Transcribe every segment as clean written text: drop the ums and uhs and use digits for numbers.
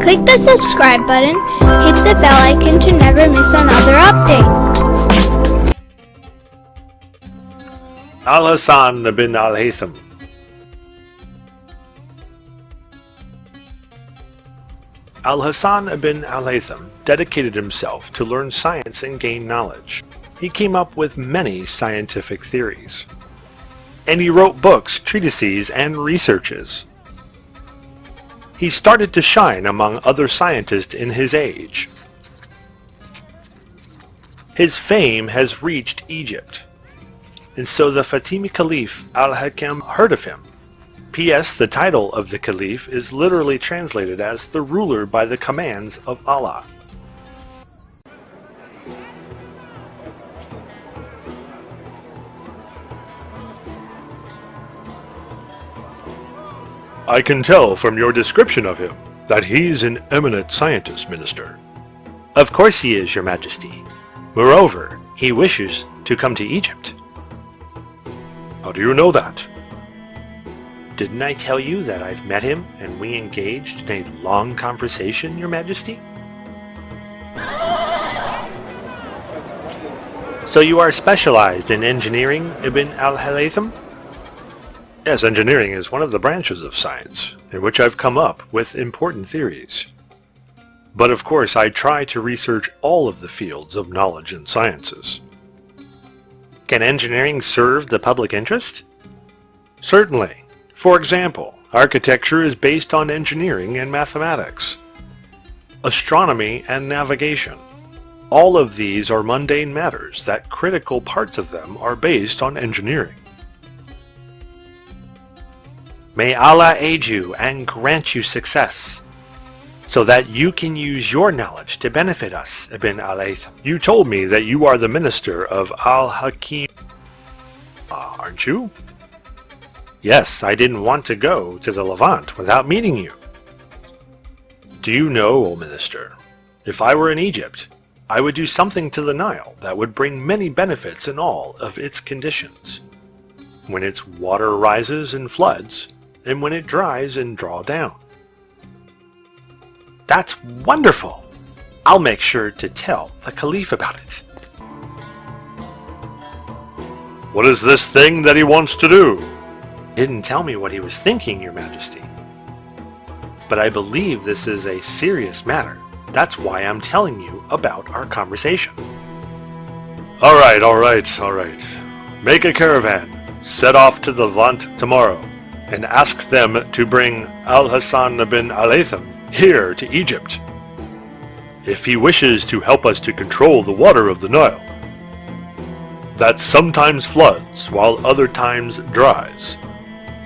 Click the subscribe button, hit the bell icon to never miss another update. Al-Hasan bin al-Haytham. Al-Hasan bin al-Haytham dedicated himself to learn science and gain knowledge. He came up with many scientific theories. And he wrote books, treatises, and researches. He started to shine among other scientists in his age. His fame has reached Egypt, and so the Fatima Caliph al-Hakam heard of him. P.S. The title of the Caliph is literally translated as the ruler by the commands of Allah. I can tell from your description of him that he's an eminent scientist, Minister. Of course he is, Your Majesty. Moreover, he wishes to come to Egypt. How do you know that? Didn't I tell you that I've met him and we engaged in a long conversation, Your Majesty? So you are specialized in engineering, Ibn al-Haytham? Yes, engineering is one of the branches of science, in which I've come up with important theories. But of course, I try to research all of the fields of knowledge and sciences. Can engineering serve the public interest? Certainly. For example, architecture is based on engineering and mathematics. Astronomy and navigation. All of these are mundane matters that critical parts of them are based on engineering. May Allah aid you and grant you success, so that you can use your knowledge to benefit us, Ibn al-Haytham. You told me that you are the minister of al-Hakim, aren't you? Yes, I didn't want to go to the Levant without meeting you. Do you know, O minister, if I were in Egypt, I would do something to the Nile that would bring many benefits in all of its conditions. When its water rises and floods, and when it dries and draws down. That's wonderful! I'll make sure to tell the Caliph about it. What is this thing that he wants to do? He didn't tell me what he was thinking, Your Majesty. But I believe this is a serious matter. That's why I'm telling you about our conversation. All right. Make a caravan. Set off to the Levant tomorrow, and ask them to bring Al-Hasan bin al-Haytham here to Egypt. If he wishes to help us to control the water of the Nile, that sometimes floods while other times dries,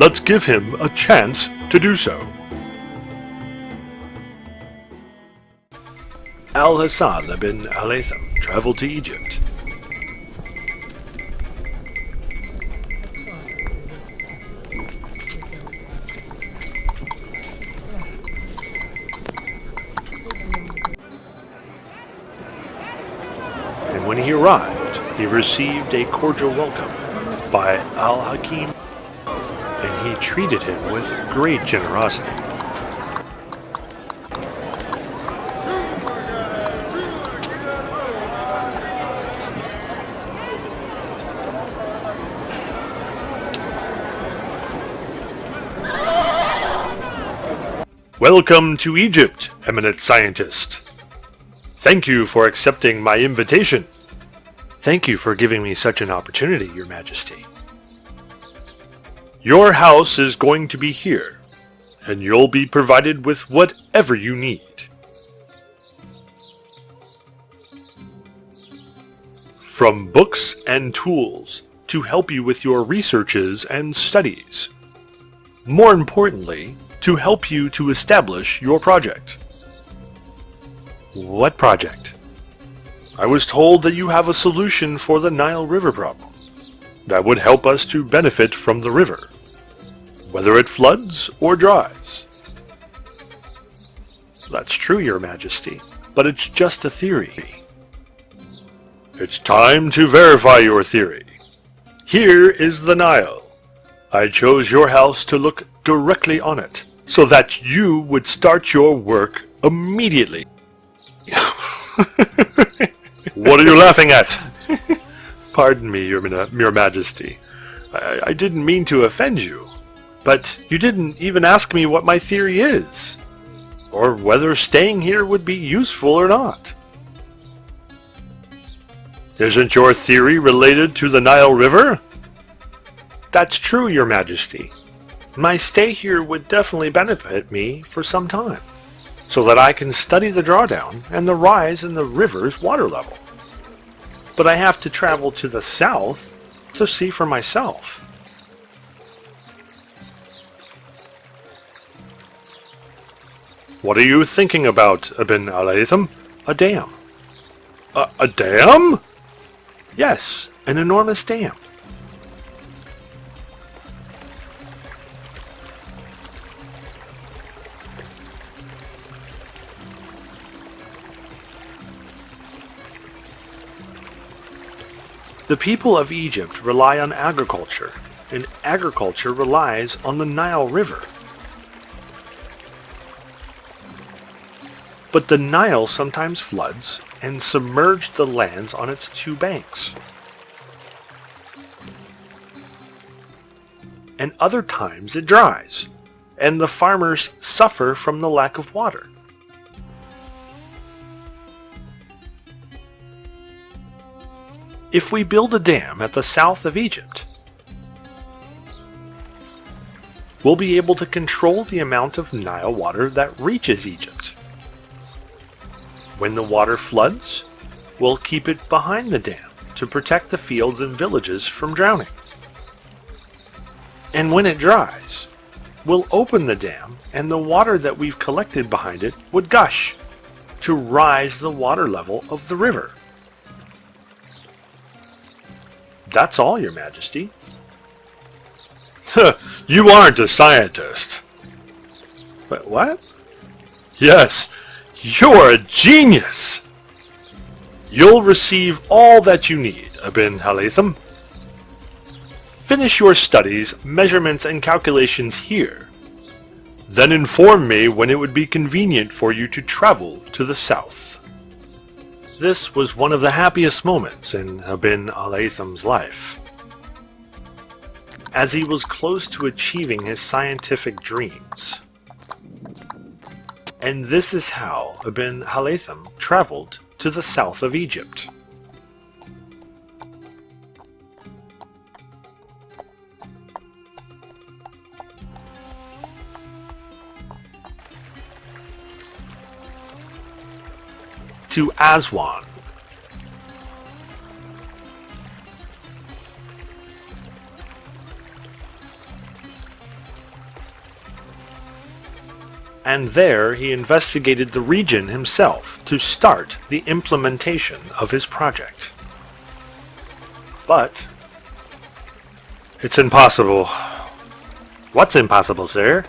let's give him a chance to do so. Al-Hasan bin al-Haytham traveled to Egypt. When he arrived, he received a cordial welcome by Al-Hakim, and he treated him with great generosity. Welcome to Egypt, eminent scientist. Thank you for accepting my invitation. Thank you for giving me such an opportunity, Your Majesty. Your house is going to be here, and you'll be provided with whatever you need. From books and tools to help you with your researches and studies. More importantly, to help you to establish your project. What project? I was told that you have a solution for the Nile River problem that would help us to benefit from the river, whether it floods or dries. That's true, Your Majesty, but it's just a theory. It's time to verify your theory. Here is the Nile. I chose your house to look directly on it, so that you would start your work immediately. What are you laughing at? Pardon me, Your Majesty. I didn't mean to offend you, but you didn't even ask me what my theory is, or whether staying here would be useful or not. Isn't your theory related to the Nile River? That's true, Your Majesty. My stay here would definitely benefit me for some time, so that I can study the drawdown and the rise in the river's water level. But I have to travel to the south to see for myself. What are you thinking about, Ibn al-Haytham? A dam. A dam? Yes, an enormous dam. The people of Egypt rely on agriculture, and agriculture relies on the Nile River. But the Nile sometimes floods and submerges the lands on its two banks. And other times it dries, and the farmers suffer from the lack of water. If we build a dam at the south of Egypt, we'll be able to control the amount of Nile water that reaches Egypt. When the water floods, we'll keep it behind the dam to protect the fields and villages from drowning. And when it dries, we'll open the dam and the water that we've collected behind it would gush to rise the water level of the river. That's all, Your Majesty. You aren't a scientist. But what? Yes, you're a genius. You'll receive all that you need, Ibn al-Haytham. Finish your studies, measurements, and calculations here. Then inform me when it would be convenient for you to travel to the south. This was one of the happiest moments in Ibn al-Haytham's life, as he was close to achieving his scientific dreams. And this is how Ibn al-Haytham traveled to the south of Egypt. To Aswan. And there he investigated the region himself to start the implementation of his project. But it's impossible. What's impossible, sir?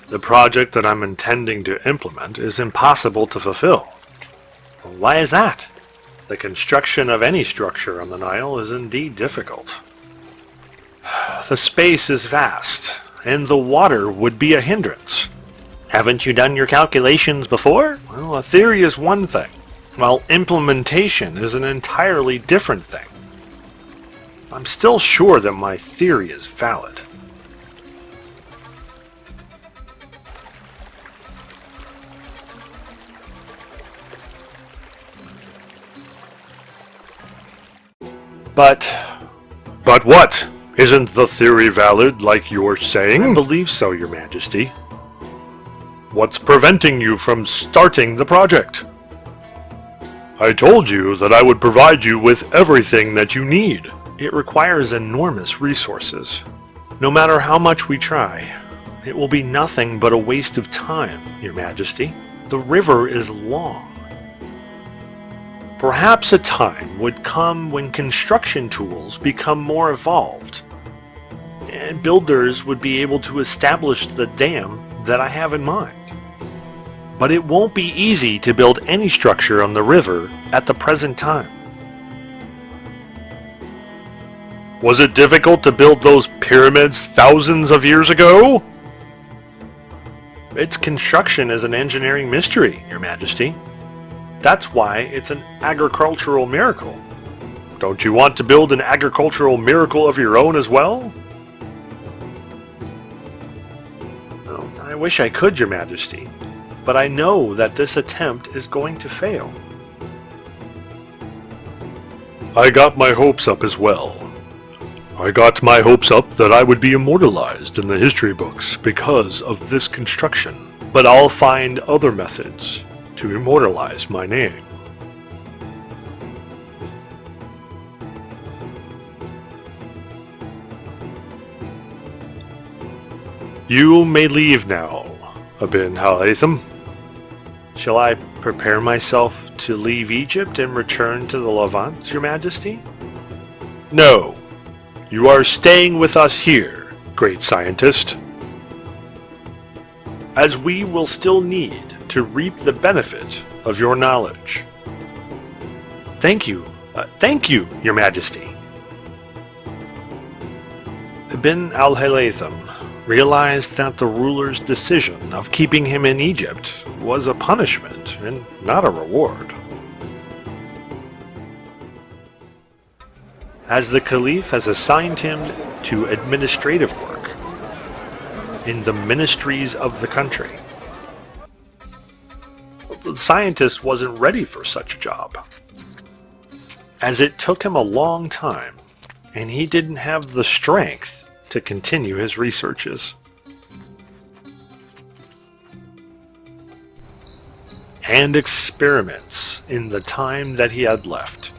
The project that I'm intending to implement is impossible to fulfill. Why is that? The construction of any structure on the Nile is indeed difficult. The space is vast, and the water would be a hindrance. Haven't you done your calculations before? Well, a theory is one thing, while implementation is an entirely different thing. I'm still sure that my theory is valid. But what? Isn't the theory valid like you're saying? I believe so, Your Majesty. What's preventing you from starting the project? I told you that I would provide you with everything that you need. It requires enormous resources. No matter how much we try, it will be nothing but a waste of time, Your Majesty. The river is long. Perhaps a time would come when construction tools become more evolved, and builders would be able to establish the dam that I have in mind. But it won't be easy to build any structure on the river at the present time. Was it difficult to build those pyramids thousands of years ago? Its construction is an engineering mystery, Your Majesty. That's why it's an agricultural miracle. Don't you want to build an agricultural miracle of your own as well? Well, I wish I could, Your Majesty, but I know that this attempt is going to fail. I got my hopes up as well. I got my hopes up that I would be immortalized in the history books because of this construction, but I'll find other methods to immortalize my name. You may leave now, Ibn Haytham. Shall I prepare myself to leave Egypt and return to the Levant, Your Majesty? No. You are staying with us here, great scientist, as we will still need to reap the benefit of your knowledge. Thank you, Your Majesty. Ibn al-Haytham realized that the ruler's decision of keeping him in Egypt was a punishment and not a reward. As the Caliph has assigned him to administrative work in the ministries of the country. The scientist wasn't ready for such a job, as it took him a long time, and he didn't have the strength to continue his researches. And experiments in the time that he had left.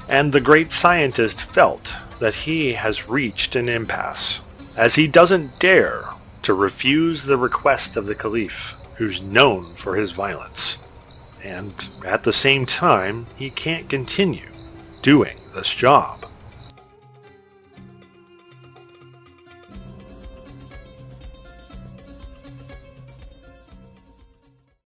And the great scientist felt that he has reached an impasse, as he doesn't dare to refuse the request of the Caliph, who's known for his violence. And at the same time, he can't continue doing this job.